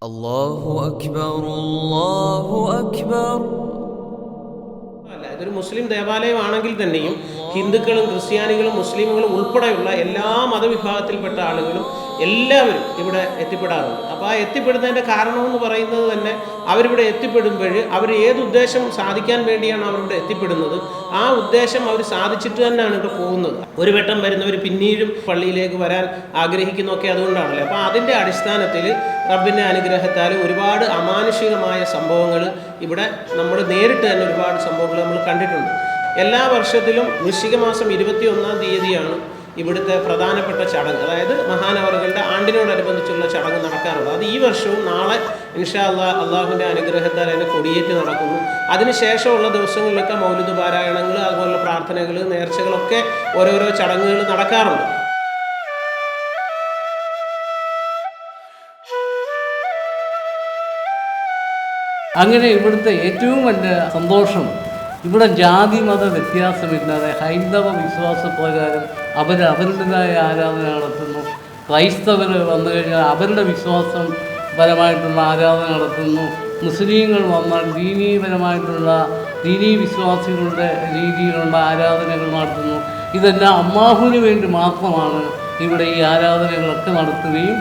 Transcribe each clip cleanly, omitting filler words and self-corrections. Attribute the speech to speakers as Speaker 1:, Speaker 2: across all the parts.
Speaker 1: അല്ലാഹു അക്ബർ അല്ലാഹു അക്ബർ.
Speaker 2: അല്ല, ഇതൊരു മുസ്ലിം ദേവാലയമാണെങ്കിൽ തന്നെയും ഹിന്ദുക്കളും ക്രിസ്ത്യാനികളും മുസ്ലിമുകളും ഉൾപ്പെടെയുള്ള എല്ലാ മതവിഭാഗത്തിൽപ്പെട്ട ആളുകളും എല്ലാവരും ഇവിടെ എത്തിപ്പെടാറുണ്ട്. അപ്പോൾ ആ എത്തിപ്പെടുന്നതിൻ്റെ കാരണമെന്ന് പറയുന്നത് തന്നെ അവരിവിടെ എത്തിപ്പെടുമ്പോൾ അവർ ഏതുദ്ദേശം സാധിക്കാൻ വേണ്ടിയാണ് അവരിവിടെ എത്തിപ്പെടുന്നത്, ആ ഉദ്ദേശം അവർ സാധിച്ചിട്ട് തന്നെയാണ് ഇവിടെ പോകുന്നത്. ഒരു വട്ടം വരുന്നവർ പിന്നീടും പള്ളിയിലേക്ക് വരാൻ ആഗ്രഹിക്കുന്നതൊക്കെ അതുകൊണ്ടാണല്ലോ. അപ്പോൾ അതിൻ്റെ അടിസ്ഥാനത്തിൽ റബ്ബിൻ്റെ അനുഗ്രഹത്താൽ ഒരുപാട് അമാനുഷികമായ സംഭവങ്ങൾ ഇവിടെ നമ്മൾ നേരിട്ട് തന്നെ ഒരുപാട് സംഭവങ്ങൾ നമ്മൾ കണ്ടിട്ടുണ്ട്. എല്ലാ വർഷത്തിലും വൃശ്ചിക മാസം 21-ാം തീയതിയാണ് ഇവിടുത്തെ പ്രധാനപ്പെട്ട ചടങ്ങ്, അതായത് മഹാനവറുകളുടെ ആണ്ടിനോടനുബന്ധിച്ചുള്ള ചടങ്ങ് നടക്കാറുള്ളത്. അത് ഈ വർഷവും നാളെ ഇൻഷാ അല്ലാഹ് അള്ളാഹുവിൻ്റെ അനുഗ്രഹത്താൽ അതിന് കൊടിയേറ്റ് നടക്കുന്നു. അതിനുശേഷമുള്ള ദിവസങ്ങളിലൊക്കെ മൗലിദ് പാരായണങ്ങൾ, അതുപോലുള്ള പ്രാർത്ഥനകൾ, നേർച്ചകളൊക്കെ ഓരോരോ ചടങ്ങുകൾ നടക്കാറുണ്ട്.
Speaker 3: അങ്ങനെ ഇവിടുത്തെ ഏറ്റവും വലിയ സന്തോഷം, ഇവിടെ ജാതി മത വ്യത്യാസമില്ലാതെ ഹൈന്ദവ വിശ്വാസപ്രകാരം അവരുടേതായ ആരാധന നടത്തുന്നു. ക്രൈസ്തവർ വന്നു കഴിഞ്ഞാൽ അവരുടെ വിശ്വാസം പരമായിട്ടുള്ള ആരാധന നടത്തുന്നു. മുസ്ലിങ്ങൾ വന്നാൽ ദീനീ വിശ്വാസികളുടെ രീതിയിലുള്ള ആരാധനകൾ നടത്തുന്നു. ഇതെല്ലാം അല്ലാഹുവിന് വേണ്ടി മാത്രമാണ് ഇവിടെ ഈ ആരാധനകളൊക്കെ നടത്തുകയും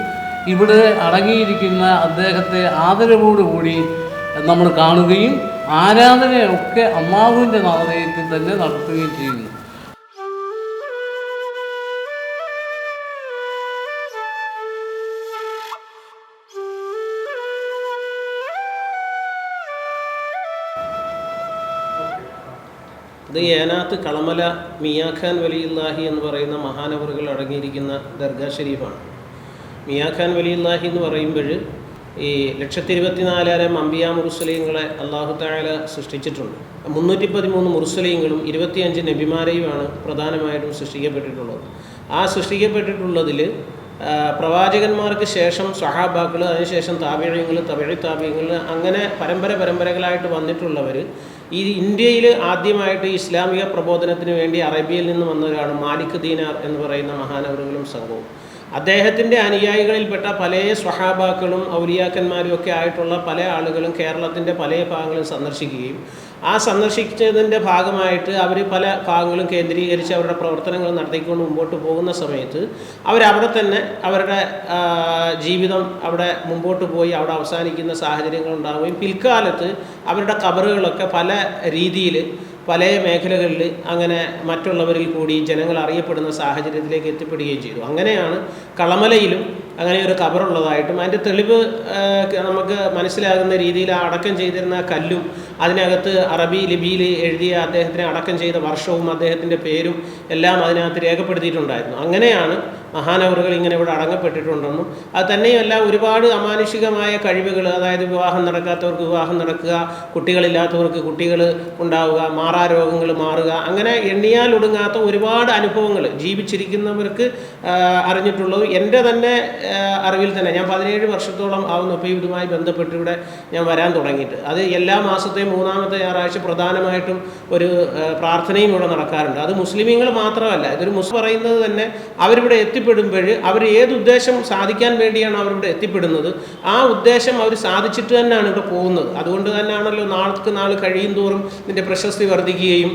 Speaker 3: ഇവിടെ അടങ്ങിയിരിക്കുന്ന അദ്ദേഹത്തെ ആദരവോടുകൂടി നമ്മൾ കാണുകയും ആരാധനയൊക്കെ അല്ലാഹുവിൻ്റെ നാമധേയത്തിൽ തന്നെ നടത്തുകയും ചെയ്യുന്നു.
Speaker 2: ഇത് ഏനാത്ത് കളമല മിയാഖാൻ വലിയുല്ലാഹി എന്ന് പറയുന്ന മഹാനവറുകൾ അടങ്ങിയിരിക്കുന്ന ദർഗാ ഷരീഫാണ്. മിയാഖാൻ വലിയുല്ലാഹി എന്ന് പറയുമ്പോൾ ഈ 124,000 അംബിയാ മുർസലീങ്ങളെ അല്ലാഹു തആല സൃഷ്ടിച്ചിട്ടുണ്ട്. 313 മുർസലീങ്ങളും 25 നബിമാരെയുമാണ് പ്രധാനമായിട്ടും സൃഷ്ടിക്കപ്പെട്ടിട്ടുള്ളത്. ആ സൃഷ്ടിക്കപ്പെട്ടിട്ടുള്ളതിൽ പ്രവാചകന്മാർക്ക് ശേഷം സ്വഹാബാക്കൾ, അതിനുശേഷം താബിഈങ്ങൾ, താബിഈങ്ങൾ, അങ്ങനെ പരമ്പരകളായിട്ട് വന്നിട്ടുള്ളവർ. ഈ ഇന്ത്യയിൽ ആദ്യമായിട്ട് ഇസ്ലാമിക പ്രബോധനത്തിന് വേണ്ടി അറേബ്യയിൽ നിന്ന് വന്നവരാണ് മാലിക് ദീനാർ എന്ന് പറയുന്ന മഹാനവറുകളും സംഘവും. അദ്ദേഹത്തിൻ്റെ അനുയായികളിൽപ്പെട്ട പല സ്വഹാബാക്കളും ഔലിയാക്കന്മാരും ഒക്കെ ആയിട്ടുള്ള പല ആളുകളും കേരളത്തിൻ്റെ പല ഭാഗങ്ങളും സന്ദർശിക്കുകയും ആ സന്ദർശിച്ചതിൻ്റെ ഭാഗമായിട്ട് അവർ പല ഭാഗങ്ങളും കേന്ദ്രീകരിച്ച് അവരുടെ പ്രവർത്തനങ്ങൾ നടത്തിക്കൊണ്ട് മുമ്പോട്ട് പോകുന്ന സമയത്ത് അവരവിടെ തന്നെ അവരുടെ ജീവിതം അവിടെ മുമ്പോട്ട് പോയി അവിടെ അവസാനിക്കുന്ന സാഹചര്യങ്ങൾ ഉണ്ടാവുകയും പിൽക്കാലത്ത് അവരുടെ ഖബറുകളൊക്കെ പല രീതിയിൽ പല മേഖലകളിൽ അങ്ങനെ മറ്റുള്ളവരിൽ കൂടി ജനങ്ങൾ അറിയപ്പെടുന്ന സാഹചര്യത്തിലേക്ക് എത്തിപ്പെടുകയും ചെയ്തു. അങ്ങനെയാണ് കളമലയിലും അങ്ങനെ ഒരു ഖബറുള്ളതായിട്ടും അതിൻ്റെ തെളിവ് നമുക്ക് മനസ്സിലാകുന്ന രീതിയിൽ ആ അടക്കം ചെയ്തിരുന്ന കല്ലും അതിനകത്ത് അറബി ലിപിയിൽ എഴുതിയ അദ്ദേഹത്തിനെ അടക്കം ചെയ്ത വർഷവും അദ്ദേഹത്തിൻ്റെ പേരും എല്ലാം അതിനകത്ത് രേഖപ്പെടുത്തിയിട്ടുണ്ടായിരുന്നു. അങ്ങനെയാണ് മഹാനവറുകൾ ഇങ്ങനെ ഇവിടെ അടങ്ങപ്പെട്ടിട്ടുണ്ടെന്നും അത് തന്നെയുമല്ല ഒരുപാട് അമാനുഷികമായ കഴിവുകൾ, അതായത് വിവാഹം നടക്കാത്തവർക്ക് വിവാഹം നടക്കുക, കുട്ടികളില്ലാത്തവർക്ക് കുട്ടികൾ ഉണ്ടാവുക, മാറാരോഗങ്ങൾ മാറുക, അങ്ങനെ എണ്ണിയാൽ ഒടുങ്ങാത്ത ഒരുപാട് അനുഭവങ്ങൾ ജീവിച്ചിരിക്കുന്നവർക്ക് അറിഞ്ഞിട്ടുള്ളത്. എൻ്റെ തന്നെ അറിവിൽ തന്നെ ഞാൻ 17 വർഷത്തോളം ആവുന്നു ഇപ്പോൾ ഇതുമായി ബന്ധപ്പെട്ട് ഇവിടെ ഞാൻ വരാൻ തുടങ്ങിയിട്ട്. അത് എല്ലാ മാസത്തെയും 3-ാമത്തെ ഞായറാഴ്ച പ്രധാനമായിട്ടും ഒരു പ്രാർത്ഥനയും ഇവിടെ നടക്കാറുണ്ട്. അത് മുസ്ലിമീങ്ങൾ മാത്രമല്ല, ഇതൊരു പറയുന്നത് തന്നെ അവരിവിടെ എത്തിപ്പെടുമ്പോൾ അവർ ഏതുദ്ദേശം സാധിക്കാൻ വേണ്ടിയാണ് അവരിവിടെ എത്തിപ്പെടുന്നത്, ആ ഉദ്ദേശം അവർ സാധിച്ചിട്ട് തന്നെയാണ് ഇവിടെ പോകുന്നത്. അതുകൊണ്ട് തന്നെയാണല്ലോ നാൾക്ക് നാൾ കഴിയും തോറും ഇതിൻ്റെ പ്രശസ്തി വർദ്ധിക്കുകയും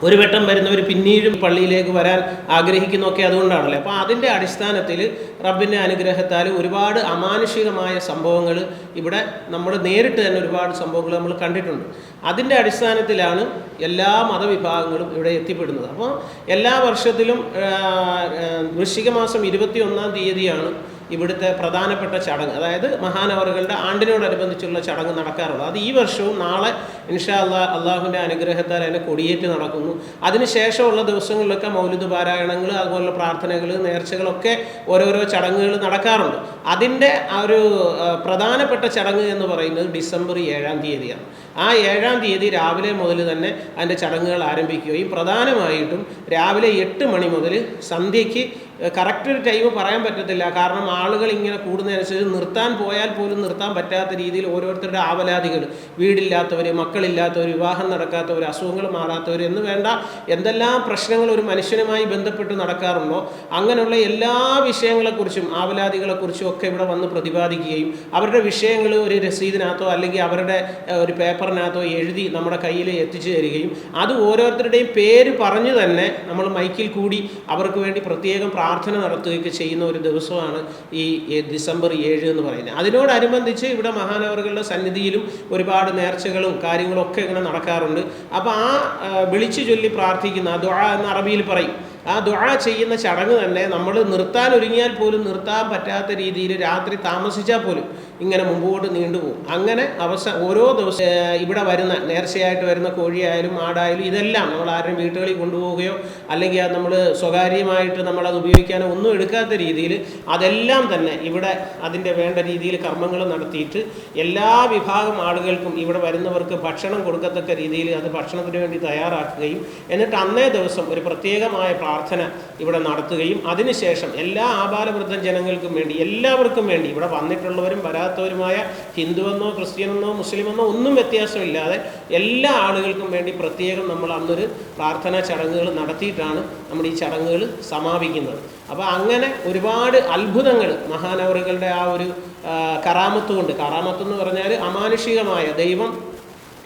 Speaker 2: ഒരു വട്ടം വരുന്നവർ പിന്നീടും പള്ളിയിലേക്ക് വരാൻ ആഗ്രഹിക്കുന്നതൊക്കെ അതുകൊണ്ടാണല്ലോ. അപ്പോൾ അതിൻ്റെ അടിസ്ഥാനത്തിൽ റബ്ബിൻ്റെ അനുഗ്രഹത്താൽ ഒരുപാട് അമാനുഷികമായ സംഭവങ്ങൾ ഇവിടെ നമ്മൾ നേരിട്ട് തന്നെ ഒരുപാട് സംഭവങ്ങൾ നമ്മൾ കണ്ടിട്ടുണ്ട്. അതിൻ്റെ അടിസ്ഥാനത്തിലാണ് എല്ലാ മതവിഭാഗങ്ങളും ഇവിടെ എത്തിപ്പെടുന്നത്. അപ്പോൾ എല്ലാ വർഷത്തിലും വൃശ്ചിക മാസം 21-ാം തീയതിയാണ് ഇവിടുത്തെ പ്രധാനപ്പെട്ട ചടങ്ങ്, അതായത് മഹാനവറുകളുടെ ആണ്ടിനോടനുബന്ധിച്ചുള്ള ചടങ്ങ് നടക്കാറുള്ളത്. അത് ഈ വർഷവും നാളെ ഇൻഷാ അല്ലാഹ് അള്ളാഹുവിൻ്റെ അനുഗ്രഹത്താൽ അതിന് കൊടിയേറ്റ് നടക്കുന്നു. അതിനുശേഷമുള്ള ദിവസങ്ങളിലൊക്കെ മൗലിദ് പാരായണങ്ങൾ, അതുപോലുള്ള പ്രാർത്ഥനകൾ, നേർച്ചകളൊക്കെ ഓരോരോ ചടങ്ങുകൾ നടക്കാറുണ്ട്. അതിൻ്റെ ആ ഒരു പ്രധാനപ്പെട്ട ചടങ്ങ് എന്ന് പറയുന്നത് ഡിസംബർ 7-ാം തീയതിയാണ്. ആ 7-ാം തീയതി രാവിലെ മുതൽ തന്നെ അതിൻ്റെ ചടങ്ങുകൾ ആരംഭിക്കുകയും പ്രധാനമായിട്ടും രാവിലെ 8 മണി മുതൽ സന്ധ്യയ്ക്ക് കറക്റ്റ് ഒരു ടൈം പറയാൻ പറ്റത്തില്ല. കാരണം ആളുകൾ ഇങ്ങനെ കൂടുന്നതനുസരിച്ച് നിർത്താൻ പോയാൽ പോലും നിർത്താൻ പറ്റാത്ത രീതിയിൽ ഓരോരുത്തരുടെ ആവലാതികൾ, വീടില്ലാത്തവർ, മക്കളില്ലാത്തവർ, വിവാഹം നടക്കാത്തവർ, അസുഖങ്ങൾ മാറാത്തവർ എന്ന് വേണ്ട എന്തെല്ലാം പ്രശ്നങ്ങൾ ഒരു മനുഷ്യനുമായി ബന്ധപ്പെട്ട് നടക്കാറുണ്ടോ അങ്ങനെയുള്ള എല്ലാ വിഷയങ്ങളെക്കുറിച്ചും ആവലാതികളെക്കുറിച്ചും ഒക്കെ ഇവിടെ വന്ന് പ്രതിപാദിക്കുകയും അവരുടെ വിഷയങ്ങൾ ഒരു രസീതിനകത്തോ അല്ലെങ്കിൽ അവരുടെ ഒരു പേപ്പറിനകത്തോ എഴുതി നമ്മുടെ കയ്യിൽ എത്തിച്ചു തരികയും അത് ഓരോരുത്തരുടെയും പേര് പറഞ്ഞു തന്നെ നമ്മൾ മൈക്കിൽ കൂടി അവർക്ക് വേണ്ടി പ്രത്യേകം പ്രാർത്ഥന നടത്തുകയൊക്കെ ചെയ്യുന്ന ഒരു ദിവസമാണ് ഈ ഡിസംബർ 7 എന്ന് പറയുന്നത്. അതിനോടനുബന്ധിച്ച് ഇവിടെ മഹാനവറുകളുടെ സന്നിധിയിലും ഒരുപാട് നേർച്ചകളും കാര്യങ്ങളും ഒക്കെ ഇങ്ങനെ നടക്കാറുണ്ട്. അപ്പോൾ ആ വിളിച്ചു ചൊല്ലി പ്രാർത്ഥിക്കുന്ന ദുആ എന്ന് അറബിയിൽ പറയും, ആ ദുആ ചെയ്യുന്ന ചടങ്ങ് തന്നെ നമ്മൾ നിർത്താൻ ഒരുങ്ങിയാൽ പോലും നിർത്താൻ പറ്റാത്ത രീതിയിൽ രാത്രി താമസിച്ചാൽ പോലും ഇങ്ങനെ മുമ്പോട്ട് നീണ്ടുപോകും. അങ്ങനെ ഓരോ ദിവസം ഇവിടെ വരുന്ന നേർച്ചയായിട്ട് വരുന്ന കോഴിയായാലും ആടായാലും ഇതെല്ലാം നമ്മൾ ആരും വീട്ടുകളിൽ കൊണ്ടുപോവുകയോ അല്ലെങ്കിൽ അത് നമ്മൾ സ്വകാര്യമായിട്ട് നമ്മളത് ഉപയോഗിക്കാനോ ഒന്നും എടുക്കാത്ത രീതിയിൽ അതെല്ലാം തന്നെ ഇവിടെ അതിൻ്റെ വേണ്ട രീതിയിൽ കർമ്മങ്ങൾ നടത്തിയിട്ട് എല്ലാ വിഭാഗം ആളുകൾക്കും ഇവിടെ വരുന്നവർക്ക് ഭക്ഷണം കൊടുക്കത്തക്ക രീതിയിൽ അത് ഭക്ഷണത്തിന് വേണ്ടി തയ്യാറാക്കുകയും എന്നിട്ട് അന്നേ ദിവസം ഒരു പ്രത്യേകമായ പ്രാർത്ഥന ഇവിടെ നടത്തുകയും അതിനുശേഷം എല്ലാ ആബാലവൃദ്ധ ജനങ്ങൾക്കും വേണ്ടി എല്ലാവർക്കും വേണ്ടി ഇവിടെ വന്നിട്ടുള്ളവരും വരാത്തവരുമായ ഹിന്ദുവെന്നോ ക്രിസ്ത്യനെന്നോ മുസ്ലിമെന്നോ ഒന്നും വ്യത്യാസമില്ലാതെ എല്ലാ ആളുകൾക്കും വേണ്ടി പ്രത്യേകം നമ്മൾ അന്നൊരു പ്രാർത്ഥനാ ചടങ്ങുകൾ നടത്തിയിട്ടാണ് നമ്മൾ ഈ ചടങ്ങുകൾ സമാപിക്കുന്നത്. അപ്പോൾ അങ്ങനെ ഒരുപാട് അത്ഭുതങ്ങൾ മഹാനവറുകളുടെ ആ ഒരു കറാമത്ത് കൊണ്ട്, കറാമത്തെന്ന് പറഞ്ഞാൽ അമാനുഷികമായ ദൈവം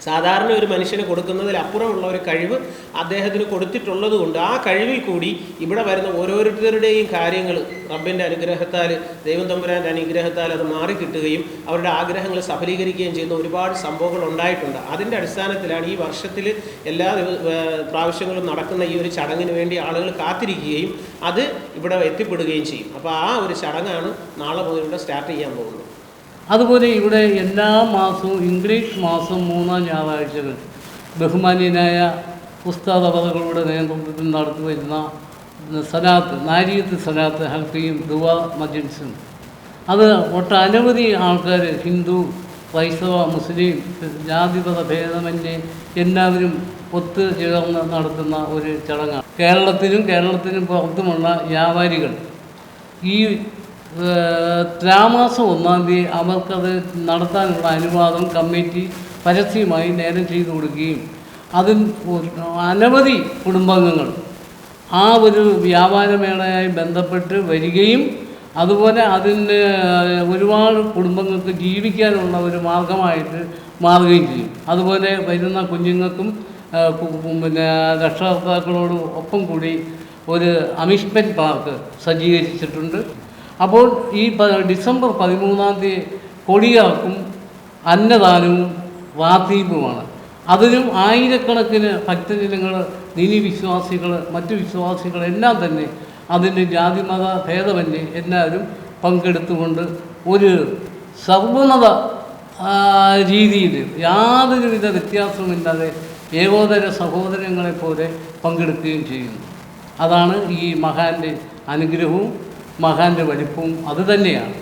Speaker 2: സാധാരണ ഒരു മനുഷ്യന് കൊടുക്കുന്നതിലപ്പുറമുള്ള ഒരു കഴിവ് അദ്ദേഹത്തിന് കൊടുത്തിട്ടുള്ളത് കൊണ്ട് ആ കഴിവിൽ കൂടി ഇവിടെ വരുന്ന ഓരോരുത്തരുടെയും കാര്യങ്ങൾ റബ്ബിൻ്റെ അനുഗ്രഹത്താൽ, ദൈവം തമ്പുരാൻ്റെ അനുഗ്രഹത്താൽ അത് മാറിക്കിട്ടുകയും അവരുടെ ആഗ്രഹങ്ങൾ സഫലീകരിക്കുകയും ചെയ്യുന്ന ഒരുപാട് സംഭവങ്ങൾ ഉണ്ടായിട്ടുണ്ട്. അതിൻ്റെ അടിസ്ഥാനത്തിലാണ് ഈ വർഷത്തിൽ എല്ലാ പ്രാവശ്യങ്ങളും നടക്കുന്ന ഈ ഒരു ചടങ്ങിന് വേണ്ടി ആളുകൾ കാത്തിരിക്കുകയും അത് ഇവിടെ എത്തിപ്പെടുകയും ചെയ്യും. അപ്പോൾ ആ ഒരു ചടങ്ങാണ് നാളെ മുതൽ ഇവിടെ സ്റ്റാർട്ട് ചെയ്യാൻ പോകുന്നത്.
Speaker 3: അതുപോലെ ഇവിടെ എല്ലാ മാസവും ഇംഗ്ലീഷ് മാസം 3-ാം ഞായറാഴ്ചകൾ ബഹുമാന്യനായ ഉസ്താദ് അവറുകളുടെ നേതൃത്വത്തിൽ നടത്തി വരുന്ന സലാത്ത്, നാരിയത്ത് സലാത്ത് ഹൽക്കയും ദുആ മജ്‌ലിസും, അത് ഒട്ടനവധി ആൾക്കാർ, ഹിന്ദു, ക്രൈസ്തവ, മുസ്ലിം, ജാതിമത ഭേദമന്യേ എല്ലാവരും ഒത്തുചേർന്ന് നടത്തുന്ന ഒരു ചടങ്ങാണ്. കേരളത്തിനും പുറത്തുമുള്ള വ്യാപാരികൾ ഈ ത്രാമാസം 1-ാം തീയതി അവർക്കത് നടത്താനുള്ള അനുവാദം കമ്മിറ്റി പരസ്യമായി നേരം ചെയ്തു കൊടുക്കുകയും അതിൽ അനവധി കുടുംബാംഗങ്ങൾ ആ ഒരു വ്യാപാരമേളയായി ബന്ധപ്പെട്ട് വരികയും അതുപോലെ അതിന് ഒരുപാട് കുടുംബങ്ങൾക്ക് ജീവിക്കാനുള്ള ഒരു മാർഗമായിട്ട് മാറുകയും ചെയ്യും. അതുപോലെ വരുന്ന കുഞ്ഞുങ്ങൾക്കും പിന്നെ രക്ഷകർത്താക്കളോടും ഒപ്പം കൂടി ഒരു അമ്യൂസ്മെൻറ്റ് പാർക്ക് സജ്ജീകരിച്ചിട്ടുണ്ട്. അപ്പോൾ ഈ ഡിസംബർ 13-ാം തീയതി കൊടിയിറക്കും, അന്നദാനവും റാത്തീബുമാണ്. അതിനും ആയിരക്കണക്കിന് ഭക്തജനങ്ങൾ, ദീനീവിശ്വാസികൾ, മറ്റു വിശ്വാസികളെല്ലാം തന്നെ അതിൻ്റെ ജാതിമത ഭേദമന്യേ എല്ലാവരും പങ്കെടുത്തുകൊണ്ട് ഒരു സർവ്വമത രീതിയിൽ യാതൊരുവിധ വ്യത്യാസവുമില്ലാതെ ഏകോദര സഹോദരങ്ങളെപ്പോലെ പങ്കെടുക്കുകയും ചെയ്യുന്നു. അതാണ് ഈ മഹാൻ്റെ അനുഗ്രഹവും മഹാൻ്റെ വലിപ്പവും അതുതന്നെയാണ്.